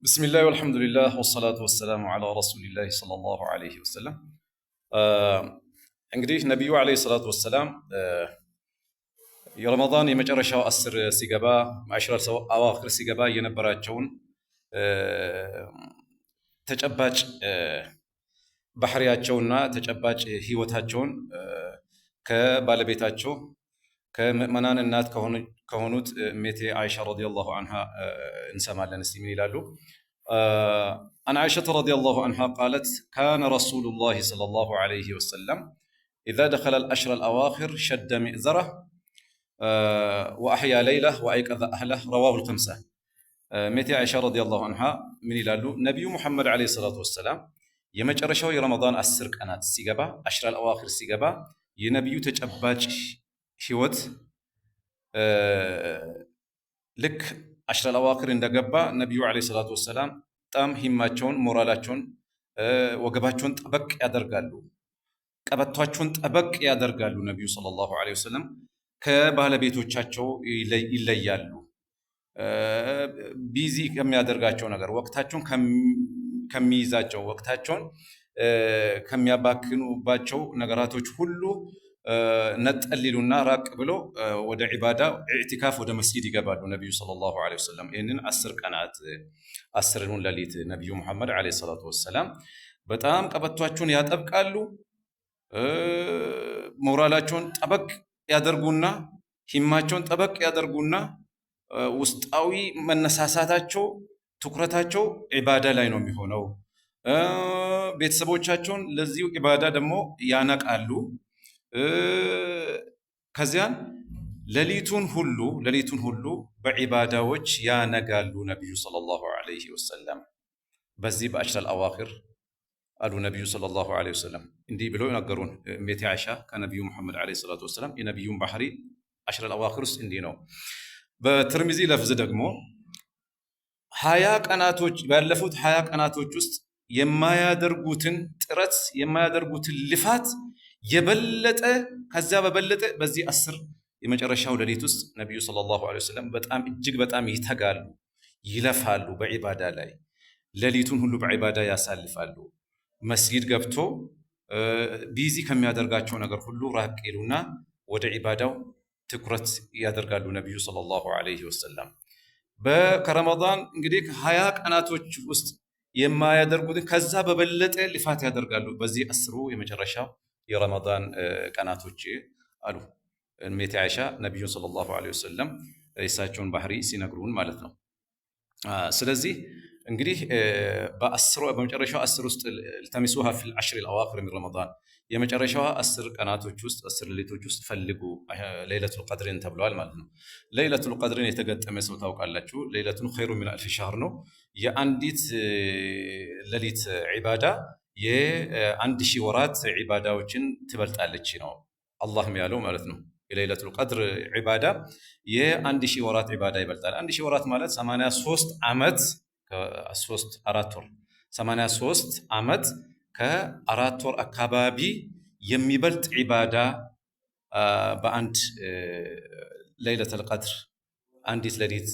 بسم الله والحمد لله والصلاة والسلام على رسول الله صلى الله عليه وسلم እንግዲህ ነቢዩ ዓለይሂ ሰላቱ ወሰላም የረመዳን የመጨረሻው 10 ሲገባ ማዕሸረል አዋኺር ሲገባ የነበራቸውን ተጨባጭ ባህሪያቸውና ተጨባጭ ህይወታቸውን ከባለቤታቸው ከምእመናን እናት ከሆኑት እሜቴ አይሻ ረዲየላሁ ዐንሃ እንሰማለን። እስቲ ምን ይላሉ? عن عائشة رضي الله عنها قالت كان رسول الله صلى الله عليه وسلم إذا دخل الأشهر الأواخر شد مئزره وأحيا ليله وأيقظ أهله رواه الخمسة. ميتي عائشة رضي الله عنها من يلالو نبي محمد عليه الصلاة والسلام የመጨረሻው የረመዳን 10 ቀናት ሲገባ አሽራል አዋኺር ሲገባ የነብዩ ተጨባጭ ህይወት ልክ አሽራል አዋኺር እንደገባ ነብዩ አለይሂ ሰላቱ ወሰላም በጣም ሂማቸውን ሞራላቸውን ወገባቸውን ጠበቅ ያደርጋሉ፣ ቀበቷቸውን ጠበቅ ያደርጋሉ። ነብዩ ሰለላሁ ዐለይሂ ወሰለም ከባለቤቶቻቸው ይለያሉ። ቢዚ ከሚያደርጋቸው ነገር ወቅታቸውን ከሚይዛቸው ወቅታቸውን ከሚያባክኑባቸው ነገራቶች ሁሉ ነጠሊሉና ራቅ ብሎ ወደ ዒባዳ ኢዕቲካፍ ወደ መስጊድ ይገባሉ ነብዩ ሰለላሁ ዐለይሂ ወሰለም። ይህንን 10 ቀናት 10ሩን ሌሊት ነብዩ መሐመድ ዐለይሂ ሰላቱ ወሰላም በጣም ቀበቷቸውን ያጠብቃሉ፣ ሞራላቸውን ጠበቅ ያደርጉና ሂማቸውን ጠበቅ ያደርጉና ውስጣዊ መነሳሳታቸው ትኩረታቸው ዒባዳ ላይ ነው የሚሆነው። ቤተሰቦቻቸውን ለዚሁ ዒባዳ ደግሞ ያነቃሉ። ከዚያን ሌሊቱን ሁሉ በዒባዳዎች ያነጋሉ ነብዩ ሰለላሁ ዐለይሂ ወሰለም። በዚህ በአሽረል አዋኺር አሉ ነብዩ ሰለላሁ ዐለይሂ ወሰለም እንዲህ ብለው ነገሩን። እሜቴ አይሻ ከነብዩ መሐመድ ዐለይሂ ሰላቱ ወሰላም የነብዩን ባህሪ አሽረል አዋኺር ውስጥ እንዲህ ነው። በትርሚዚ ለፍዝ ደግሞ 20 ቀናቶች ባለፉት 20 ቀናቶች ውስጥ የማያደርጉትን ጥረት የማያደርጉትን ልፋት የበለጠ ከዛ በበለጠ በዚህ 10 የመጨረሻው ሌሊት ውስጥ ነብዩ ሰለላሁ ዐለይሂ ወሰለም በጣም እጅግ በጣም ይተጋሉ፣ ይለፋሉ በዒባዳ ላይ። ሌሊቱን ሁሉ በዒባዳ ያሳልፋሉ። መስጊድ ገብቶ ቢዚ ከሚያደርጋቸው ነገር ሁሉ ራቅ ይሉና ወደ ዒባዳው ትኩረት ያደርጋሉ ነብዩ ሰለላሁ ዐለይሂ ወሰለም። በረመዳን እንግዲህ 20 ቀናቶች ውስጥ የማያደርጉትን ከዛ በበለጠ ልፋት ያደርጋሉ በዚህ 10ሩ የመጨረሻው የረመዳን ቀናቶች አሉ እሜቴ አይሻ ነብዩን ሰለላሁ ዐለይሂ ወሰለም የእሳቸውን ባህሪ ሲነግሩን ማለት ነው። ስለዚህ እንግዲህ በመጨረሻው 10 ውስጥ ተሚሱሃ ፊል አሽሪል አዋኺር ሚን ረመዳን የመጨረሻዋ 10 ቀናቶች ውስጥ 10 ሌሊቶች ውስጥ ፈልጉ ለይለቱል ቀድርን ተብለዋል ማለት ነው። ለይለቱል ቀድርን የተገጠመ ሰው ታውቃላችሁ፣ ለይለቱን ኸይሩ ሚን አልፍ ሸህር ነው። የአንዲት ሌሊት ዒባዳ የአንድ ሺህ ወራት ዒባዳዎችን ትበልጣለች ነው አላህም ያለው ማለት ነው። የለይለቱል ቀድር ዒባዳ የአንድ ሺህ ወራት ዒባዳ ይበልጣል። 1000 ወራት ማለት 83 ዓመት ከ4 ወር 83 ዓመት ከ4 ወር አካባቢ የሚበልጥ ዒባዳ በአንድ ለይለቱል ቀድር አንዲት ሌሊት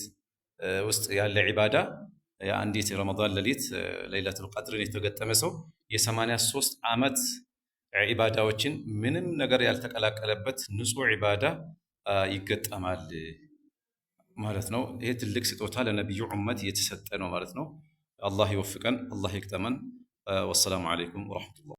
ውስጥ ያለ ዒባዳ የአንዲት ረመዳን ሌሊት ለይለቱል ቀድርን የተገጠመ ሰው የ83 ዓመት ዒባዳዎችን ምንም ነገር ያልተቀላቀለበት ንጹህ ዒባዳ ይገጠማል ማለት ነው። ይሄ ትልቅ ስጦታ ለነብዩ ኡመት የተሰጠ ነው ማለት ነው። አላህ ይወፍቀን፣ አላህ ይቅጠመን። ወሰላሙ አለይኩም ወራህመቱላህ